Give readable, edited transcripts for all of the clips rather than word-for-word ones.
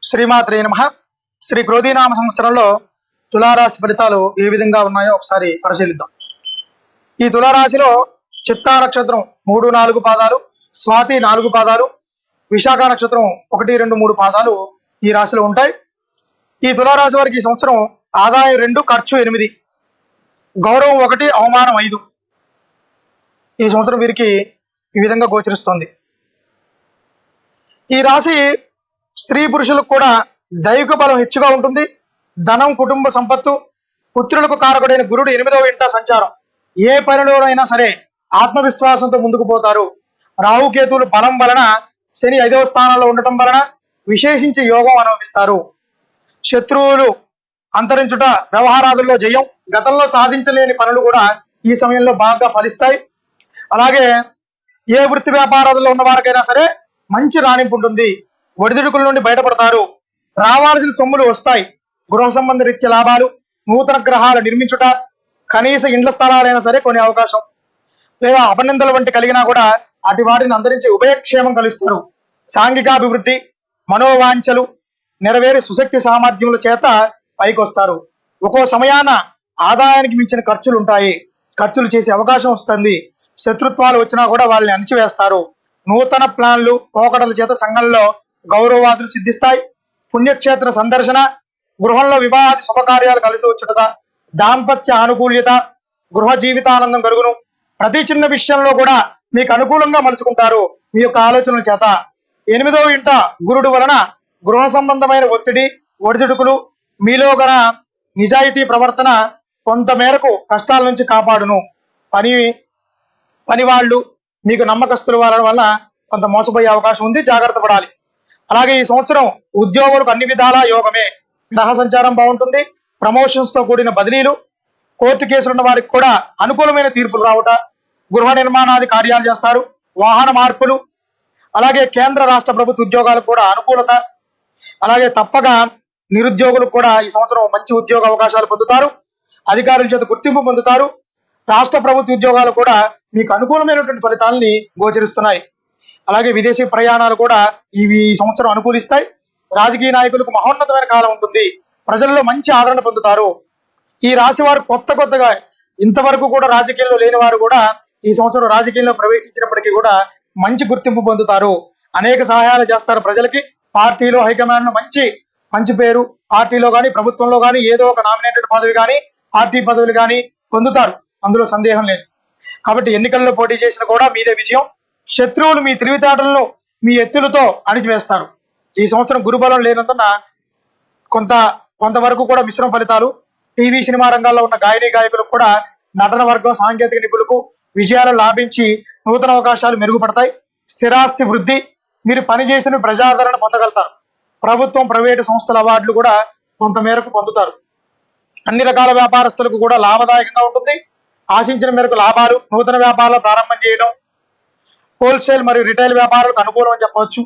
శ్రీమాత్రే నమః. శ్రీ క్రోధీనామ సంవత్సరంలో తులారాశి ఫలితాలు ఏ విధంగా ఉన్నాయో ఒకసారి పరిశీలిద్దాం. ఈ తులారాశిలో చిత్తా నక్షత్రం 3-4 పాదాలు, స్వాతి 4 పాదాలు, విశాఖ నక్షత్రం 1-2-3 పాదాలు ఈ రాశిలో ఉంటాయి. ఈ తులారాశి వారికి ఈ సంవత్సరం ఆదాయం 2, ఖర్చు 8, గౌరవం 1, అవమానం 5. ఈ సంవత్సరం వీరికి ఈ విధంగా గోచరిస్తుంది. ఈ రాశి స్త్రీ పురుషులకు కూడా దైవిక బలం హెచ్చుగా ఉంటుంది. ధనం, కుటుంబ సంపత్తు, పుత్రులకు కారకుడైన గురుడు 8వ ఇంట సంచారం. ఏ పనిలోనైనా సరే ఆత్మవిశ్వాసంతో ముందుకు పోతారు. రాహుకేతువులు బలం వలన, శని 5వ స్థానంలో ఉండటం వలన విశేషించి యోగం అనుభవిస్తారు. శత్రువులు అంతరించుట, వ్యవహారాదుల్లో జయం, గతంలో సాధించలేని పనులు కూడా ఈ సమయంలో బాగా ఫలిస్తాయి. అలాగే ఏ వృత్తి వ్యాపారాల్లో ఉన్న వారికైనా సరే మంచి రాణింపు ఉంటుంది. ఒడిదుడుకుల నుండి బయటపడతారు. రావాల్సిన సొమ్ములు వస్తాయి. గృహ సంబంధ రీత్యా లాభాలు, నూతన గ్రహాలు నిర్మించుట, కనీస ఇండ్ల స్థలాలైనా సరే కొనే అవకాశం, లేదా అపనిందల వంటి కలిగినా కూడా అటు వాటిని అందరించి ఉభయక్షేమం కలుస్తారు. సాంఘికాభివృద్ధి, మనోవాంఛలు నెరవేరి సుశక్తి సామర్థ్యముల చేత పైకి వస్తారు. ఒక్కో సమయాన ఆదాయానికి మించిన ఖర్చులు ఉంటాయి. ఖర్చులు చేసే అవకాశం వస్తుంది. శత్రుత్వాలు వచ్చినా కూడా వాళ్ళని అణిచివేస్తారు. నూతన ప్లాన్లు, పోకడల చేత సంఘంలో గౌరవాదులు సిద్ధిస్తాయి. పుణ్యక్షేత్ర సందర్శన, గృహంలో వివాహాది శుభకార్యాలు కలిసి వచ్చుట, దాంపత్య అనుకూల్యత, గృహ జీవితానందం కలుగును. ప్రతి చిన్న విషయంలో కూడా మీకు అనుకూలంగా మలుచుకుంటారు మీ యొక్క ఆలోచనల చేత. 8వ ఇంట గురుడు వలన గృహ సంబంధమైన ఒత్తిడి, ఒడిదుడుకులు, మీలో గల నిజాయితీ ప్రవర్తన కొంత మేరకు కష్టాల నుంచి కాపాడును. పని వాళ్ళు మీకు నమ్మకస్తుల వారి వల్ల కొంత మోసపోయే అవకాశం ఉంది, జాగ్రత్త పడాలి. అలాగే ఈ సంవత్సరం ఉద్యోగులకు అన్ని విధాలా యోగమే. గ్రహ సంచారం బాగుంటుంది. ప్రమోషన్స్ తో కూడిన బదిలీలు, కోర్టు కేసులున్న వారికి కూడా అనుకూలమైన తీర్పులు రావుట, గృహ నిర్మాణాది కార్యాలు చేస్తారు. వాహన మార్పులు, అలాగే కేంద్ర రాష్ట్ర ప్రభుత్వ ఉద్యోగాలకు కూడా అనుకూలత. అలాగే తప్పగా నిరుద్యోగులకు కూడా ఈ సంవత్సరం మంచి ఉద్యోగ అవకాశాలు పొందుతారు. అధికారుల చేత గుర్తింపు పొందుతారు. రాష్ట్ర ప్రభుత్వ ఉద్యోగాలు కూడా మీకు అనుకూలమైనటువంటి ఫలితాలని గోచరిస్తున్నాయి. అలాగే విదేశీ ప్రయాణాలు కూడా ఈ సంవత్సరం అనుకూలిస్తాయి. రాజకీయ నాయకులకు మహోన్నతమైన కాలం ఉంటుంది. ప్రజల్లో మంచి ఆదరణ పొందుతారు. ఈ రాశి వారు కొత్తగా ఇంతవరకు కూడా రాజకీయాల్లో లేని వారు కూడా ఈ సంవత్సరం రాజకీయాల్లో ప్రవేశించినప్పటికీ కూడా మంచి గుర్తింపు పొందుతారు. అనేక సహాయాలు చేస్తారు ప్రజలకి. పార్టీలో హైకమాండ్ మంచి పేరు, పార్టీలో కానీ ప్రభుత్వంలో కానీ ఏదో ఒక నామినేటెడ్ పదవి కానీ పార్టీ పదవులు కానీ పొందుతారు. అందులో సందేహం లేదు. కాబట్టి ఎన్నికల్లో పోటీ చేసిన కూడా మీదే విజయం. శత్రువులు మీ తెలివితేటలను, మీ ఎత్తులతో అణిచివేస్తారు. ఈ సంవత్సరం గురుబలం లేనందున కొంతవరకు కూడా మిశ్రమ ఫలితాలు. టీవీ, సినిమా రంగాల్లో ఉన్న గాయని గాయకులకు కూడా నటన వర్గం, సాంకేతిక నిపుణులకు విజయాలు లాభించి నూతన అవకాశాలు మెరుగుపడతాయి. స్థిరాస్తి వృద్ధి, మీరు పనిచేసిన ప్రజాదరణ పొందగలుగుతారు. ప్రభుత్వం, ప్రైవేటు సంస్థల అవార్డులు కూడా కొంత మేరకు పొందుతారు. అన్ని రకాల వ్యాపారస్తులకు కూడా లాభదాయకంగా ఉంటుంది. ఆశించిన మేరకు లాభాలు, నూతన వ్యాపారాలు ప్రారంభం చేయడం, హోల్సేల్ మరియు రిటైల్ వ్యాపారాలకు అనుకూలం అని చెప్పవచ్చు.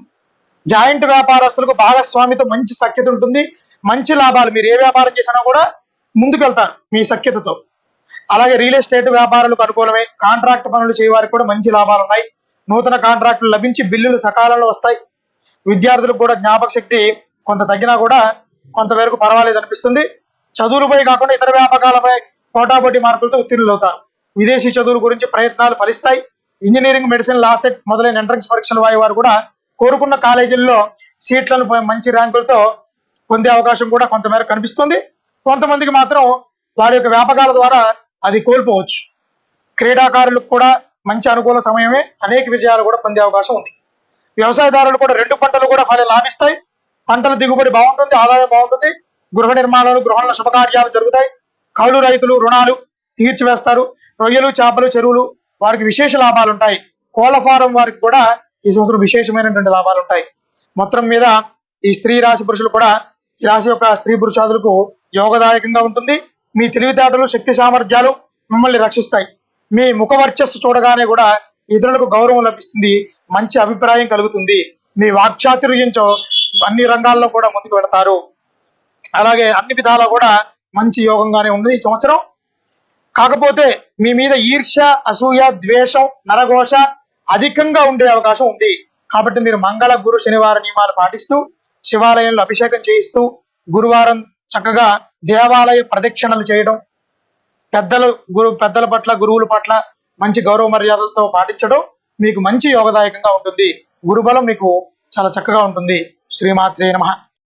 జాయింట్ వ్యాపారస్తులకు భాగస్వామితో మంచి సఖ్యత ఉంటుంది. మంచి లాభాలు, మీరు ఏ వ్యాపారం చేసినా కూడా ముందుకెళ్తారు మీ సఖ్యతతో. అలాగే రియల్ ఎస్టేట్ వ్యాపారాలకు అనుకూలమే. కాంట్రాక్ట్ పనులు చేయవారికి కూడా మంచి లాభాలు ఉన్నాయి. నూతన కాంట్రాక్టులు లభించి బిల్లులు సకాలంలో వస్తాయి. విద్యార్థులకు కూడా జ్ఞాపక శక్తి కొంత తగ్గినా కూడా కొంతవరకు పర్వాలేదు అనిపిస్తుంది. చదువులపై కాకుండా ఇతర వ్యాపకాలపై పోటాపోటీ మార్కులతో ఉత్తీర్ణులు అవుతారు. విదేశీ చదువుల గురించి ప్రయత్నాలు ఫలిస్తాయి. ఇంజనీరింగ్, మెడిసిన్, లా సెట్ మొదలైన ఎంట్రన్స్ పరీక్షలు వారు కూడా కోరుకున్న కాలేజీల్లో సీట్లను మంచి ర్యాంకులతో పొందే అవకాశం కూడా కొంతమేరకు కనిపిస్తుంది. కొంతమందికి మాత్రం వారి యొక్క వ్యాపకాల ద్వారా అది కోల్పోవచ్చు. క్రీడాకారులకు కూడా మంచి అనుకూల సమయమే. అనేక విజయాలు కూడా పొందే అవకాశం ఉంది. వ్యవసాయదారులు కూడా 2 పంటలు కూడా లాభిస్తాయి. పంటల దిగుబడి బాగుంటుంది, ఆదాయం బాగుంటుంది. గృహ నిర్మాణాలు, గృహంలో శుభకార్యాలు జరుగుతాయి. కౌలు రైతులు రుణాలు తీర్చివేస్తారు. రొయ్యలు, చేపలు, చెరువులు వారికి విశేష లాభాలు ఉంటాయి. కోళ్ల ఫారం వారికి కూడా ఈ సంవత్సరం విశేషమైనటువంటి లాభాలు ఉంటాయి. మొత్తం మీద ఈ స్త్రీ రాశి పురుషులు కూడా, ఈ రాశి యొక్క స్త్రీ పురుషాదులకు యోగదాయకంగా ఉంటుంది. మీ తెలివితేటలు, శక్తి సామర్థ్యాలు మిమ్మల్ని రక్షిస్తాయి. మీ ముఖ వర్చస్సు చూడగానే కూడా ఇతరులకు గౌరవం లభిస్తుంది, మంచి అభిప్రాయం కలుగుతుంది. మీ వాక్చాతుర్యంతో అన్ని రంగాల్లో కూడా ముందుకు వెళతారు. అలాగే అన్ని విధాలా కూడా మంచి యోగంగానే ఉంది ఈ సంవత్సరం. కాకపోతే మీ మీద ఈర్ష్య, అసూయ, ద్వేషం, నరఘోష అధికంగా ఉండే అవకాశం ఉంది. కాబట్టి మీరు మంగళ, గురు, శనివార నియమాలు పాటిస్తూ శివాలయంలో అభిషేకం చేయిస్తూ గురువారం చక్కగా దేవాలయ ప్రదక్షిణలు చేయడం, పెద్దల పట్ల గురువుల పట్ల మంచి గౌరవ మర్యాదలతో పాటించడం మీకు మంచి యోగదాయకంగా ఉంటుంది. గురుబలం మీకు చాలా చక్కగా ఉంటుంది. శ్రీమాత్రే నమః.